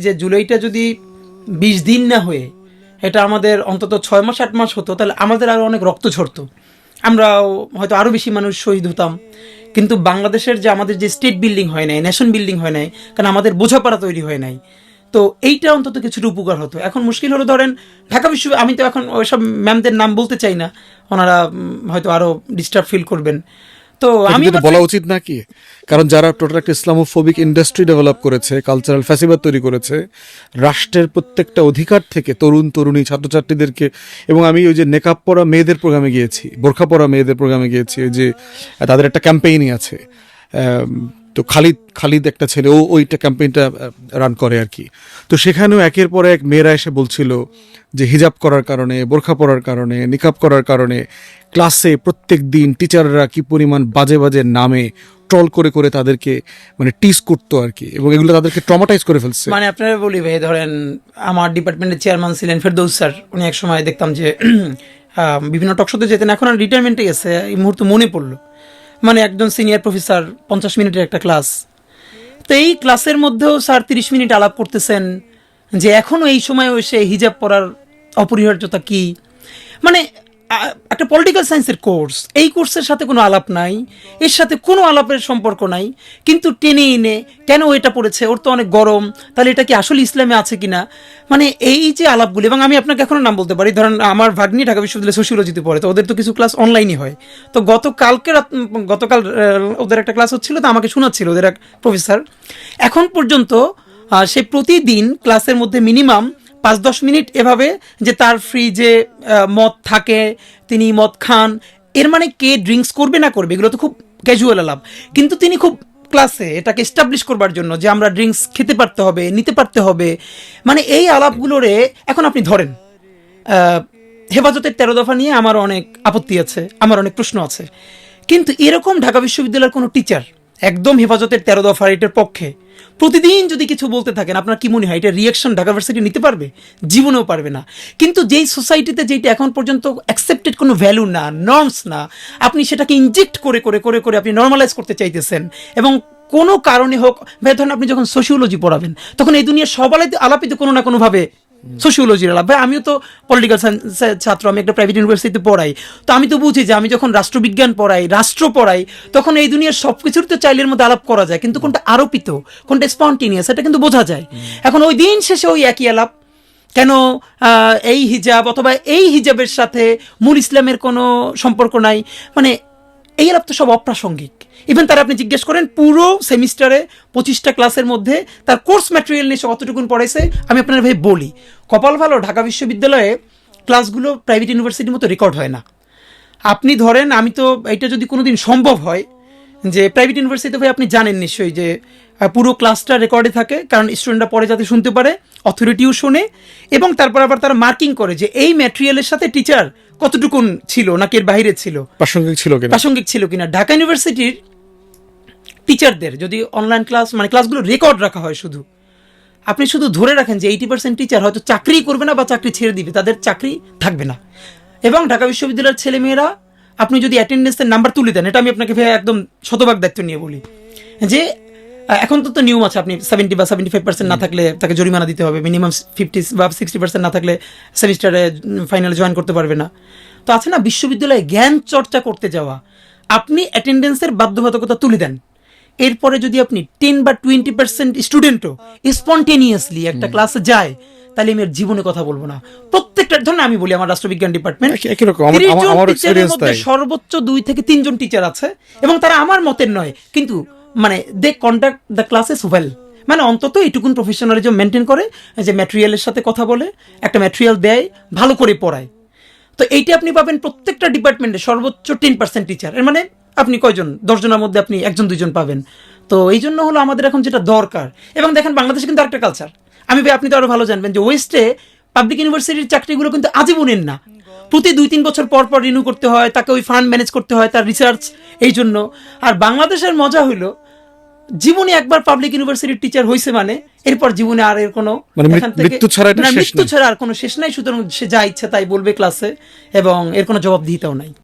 যে জুলাইটা যদি 20 দিন না হয়ে এটা আমাদের অন্তত 6 মাস 8 মাস হতো, তাহলে আমাদের আরও অনেক রক্ত ঝরতো, আমরাও হয়তো আরও বেশি মানুষ শহীদ হতাম। কিন্তু বাংলাদেশের যে আমাদের যে স্টেট বিল্ডিং হয় নাই, নেশন বিল্ডিং হয় নাই, কারণ আমাদের বোঝাপড়া তৈরি হয় নাই, তো এইটা অন্তত কিছুটা উপকার হতো। এখন মুশকিল হলো, ধরেন ঢাকা বিশ্ববিদ্যালয়, আমি তো এখন ওইসব ম্যামদের নাম বলতে চাই না, ওনারা হয়তো আরও ডিস্টার্ব ফিল করবেন। তো আমি বলা উচিত নাকি, কারণ যারা টোটাল একটা ইসলামোফোবিক ইন্ডাস্ট্রি ডেভেলপ করেছে, কালচারাল ফ্যাসিবাদ তৈরি করেছে, রাষ্ট্রের প্রত্যেকটা অধিকার থেকে তরুণ তরুণী ছাত্রছাত্রীদেরকে, এবং আমি ওই যে নেকাব পরা মেয়েদের প্রোগ্রামে গিয়েছি, বোরখা পরা মেয়েদের প্রোগ্রামে গিয়েছি, ওই যে তাদের একটা ক্যাম্পেইনই আছে, তো খালিদ একটা ছেলে, ওইটা ক্যাম্পেইনটা রান করে আর কি। তো সেখানেও একের পর এক মেয়েরা এসে বলছিল যে হিজাব করার কারণে, বোরখা পরার কারণে, নিকাব করার কারণে ক্লাসে প্রত্যেক দিন টিচাররা কি পরিমাণ বাজে বাজে নামে ট্রল করে করে তাদেরকে মানে টিজ করতো আর কি, এবং এগুলো তাদেরকে ট্রমাটাইজ করে ফেলছে। মানে আপনারা বলি ভাই, ধরেন আমার ডিপার্টমেন্টের চেয়ারম্যান ছিলেন ফেরদৌস স্যার, উনি এক সময় দেখতাম যে বিভিন্ন টকশোতে যেতেন, এখন আর রিটায়ারমেন্টে গেছে, এই মুহূর্তে মনে পড়লো, মানে একজন সিনিয়র প্রফেসর 50 মিনিটের একটা ক্লাস, তো এই ক্লাসের মধ্যেও স্যার 30 মিনিট আলাপ করতেছেন যে এখনও এই সময় এসে হিজাব পরার অপরিহার্যতা কি। মানে একটা পলিটিক্যাল সায়েন্সের কোর্স, এই কোর্সের সাথে কোনো আলাপ নাই, এর সাথে কোনো আলাপের সম্পর্ক নাই, কিন্তু টেনে এনে কেন এটা পড়েছে, ওর তো অনেক গরম, তাহলে এটা কি আসলে ইসলামে আছে কিনা, মানে এই যে আলাপগুলি। এবং আমি আপনাকে এখনো নাম বলতে পারি, ধরেন আমার ভাগ্নি ঢাকা বিশ্ববিদ্যালয়ে সোশিওলজিতে পড়ে, তো ওদের তো কিছু ক্লাস অনলাইনই হয়, তো গতকাল ওদের একটা ক্লাস হচ্ছিল, তো আমাকে শোনাচ্ছিল ওদের এক প্রফেসর, এখন পর্যন্ত সে প্রতিদিন ক্লাসের মধ্যে মিনিমাম 5-10 মিনিট এভাবে যে তার ফ্রিজে মদ থাকে, তিনি মদ খান, এর মানে কে ড্রিঙ্কস করবে না করবে এগুলো তো খুব ক্যাজুয়াল আলাপ, কিন্তু তিনি খুব ক্লাসে এটাকে এস্টাবলিশ করবার জন্য যে আমরা ড্রিঙ্কস খেতে পারতে হবে, নিতে পারতে হবে, মানে এই আলাপগুলোরে এখন আপনি ধরেন। হেফাজতের 13 দফা নিয়ে আমার অনেক আপত্তি আছে, আমার অনেক প্রশ্ন আছে, কিন্তু এরকম ঢাকা বিশ্ববিদ্যালয়ের কোনো টিচার একদম হেফাজতের 13 দফা এটার পক্ষে প্রতিদিন যদি কিছু বলতে থাকেন, আপনার কি মনে হয় এটা রিয়াকশন ঢাকা ভার্সিটি নিতে পারবে? জীবনেও পারবে না। কিন্তু যেই সোসাইটিতে যেটা এখন পর্যন্ত অ্যাকসেপ্টেড কোনো ভ্যালু না, নর্মস না, আপনি সেটাকে ইনজেক্ট করে করে করে করে আপনি নর্মালাইজ করতে চাইতেছেন, এবং কোনো কারণে হোক, ধরেন আপনি যখন সোশিওলজি পড়াবেন, তখন এই দুনিয়ার সব আলাপিত কোনো না কোনোভাবে সোশিওলজির আলাপ। ভাই আমিও তো পলিটিক্যাল সায়েন্সের ছাত্র, আমি একটা প্রাইভেট ইউনিভার্সিটিতে পড়াই, তো আমি তো বুঝি যে আমি যখন রাষ্ট্রবিজ্ঞান পড়াই, রাষ্ট্র পড়াই, তখন এই দুনিয়ার সব কিছুর তো চাইলের মধ্যে আলাপ করা যায়, কিন্তু কোনটা আরোপিত, কোনটা স্পন্টেনিয়াস, এটা কিন্তু বোঝা যায়। এখন ওই দিন শেষে ওই একই আলাপ, কেন এই হিজাব অথবা এই হিজাবের সাথে মূল ইসলামের কোনো সম্পর্ক নাই, মানে এই আলাপ তো সব অপ্রাসঙ্গিক। ইভেন তারা আপনি জিজ্ঞেস করেন পুরো সেমিস্টারে 25টা ক্লাসের মধ্যে তার কোর্স ম্যাটেরিয়াল নিয়ে কতটুকুন পড়াইছে, আমি আপনার ভাই বলি, কপাল ভালো ঢাকা বিশ্ববিদ্যালয়ে ক্লাসগুলো প্রাইভেট ইউনিভার্সিটির মতো রেকর্ড হয় না। আপনি ধরেন, আমি তো এটা যদি কোনোদিন সম্ভব হয় যে প্রাইভেট ইউনিভার্সিটিতে ভাই আপনি জানেন নিশ্চয়ই যে পুরো ক্লাসটা রেকর্ডে থাকে, কারণ স্টুডেন্টরা পরে যাতে শুনতে পারে, অথরিটিও শোনে, এবং তারপর আবার তারা মার্কিং করে যে এই ম্যাটেরিয়ালের সাথে টিচার কতটুকুন ছিল নাকি এর বাইরে ছিল, প্রাসঙ্গিক ছিল কিনা। ঢাকা ইউনিভার্সিটির টিচারদের যদি অনলাইন ক্লাস মানে ক্লাসগুলো রেকর্ড রাখা হয়, শুধু আপনি শুধু ধরে রাখেন যে 80% টিচার হয়তো চাকরি করবে না বা চাকরি ছেড়ে দিবে, তাদের চাকরি থাকবে না। এবং ঢাকা বিশ্ববিদ্যালয়ের ছেলেমেয়েরা আপনি যদি অ্যাটেন্ডেন্সের নাম্বার তুলে দেন, এটা আমি আপনাকে একদম শতভাগ দায়িত্ব নিয়ে বলি, যে এখন তো নিয়ম আছে, আপনি 70 বা 75% না থাকলে তাকে জরিমানা দিতে হবে, মিনিমাম 50 বা 60% না থাকলে সেমিস্টারে ফাইনালে জয়েন করতে পারবে না। তো আছে না, বিশ্ববিদ্যালয়ে জ্ঞান চর্চা করতে যাওয়া, আপনি অ্যাটেন্ডেন্সের বাধ্যবাধকতা তুলে দেন, এরপরে যদি আপনি 10 বা 20% স্টুডেন্টও স্পন্টেনিয়াসলি একটা ক্লাসে যায়, তাহলে আমি জীবনে কথা বলবো না। প্রত্যেকটা ধরুন আমি বলি, আমার রাষ্ট্রবিজ্ঞান ডিপার্টমেন্ট, সর্বোচ্চ 2 থেকে 3 জন টিচার আছে, এবং তারা আমার মতের নয়, কিন্তু মানে দে কন্ডাক্ট দ্য ক্লাসেস ওয়েল, মানে অন্তত এইটুকুন প্রফেশনালিজম মেনটেন করে, যে ম্যাটেরিয়ালের সাথে কথা বলে, একটা ম্যাটেরিয়াল দেয়, ভালো করে পড়ায়। তো এইটা আপনি পাবেন প্রত্যেকটা ডিপার্টমেন্টে সর্বোচ্চ 10% টিচার, এর মানে আপনি কয়জন, 10 জনের মধ্যে আপনি 1-2 পাবেন। তো এই জন্য হলো আমাদের এখন যেটা দরকার। এবং দেখেন বাংলাদেশে কিন্তু আরেকটা কালচার, আপনি তো আরো ভালো জানবেন যে ওয়েস্টে পাবলিক ইউনিভার্সিটির চাকরিগুলো কিন্তু আজীবনের না, প্রতি 2-3 বছর পর পর রিনিউ করতে হয়, তাকে ওই ফান্ড ম্যানেজ করতে হয়, তার রিসার্চ, এই জন্য। আর বাংলাদেশের মজা হইলো, জীবনে একবার পাবলিক ইউনিভার্সিটির টিচার হয়েছে মানে এরপর জীবনে আর এর কোনো মৃত্যু ছাড়া আর কোনো শেষ নাই, সুতরাং সে যা ইচ্ছা তাই বলবে ক্লাসে, এবং এর কোনো জবাবদিহিতাও নাই।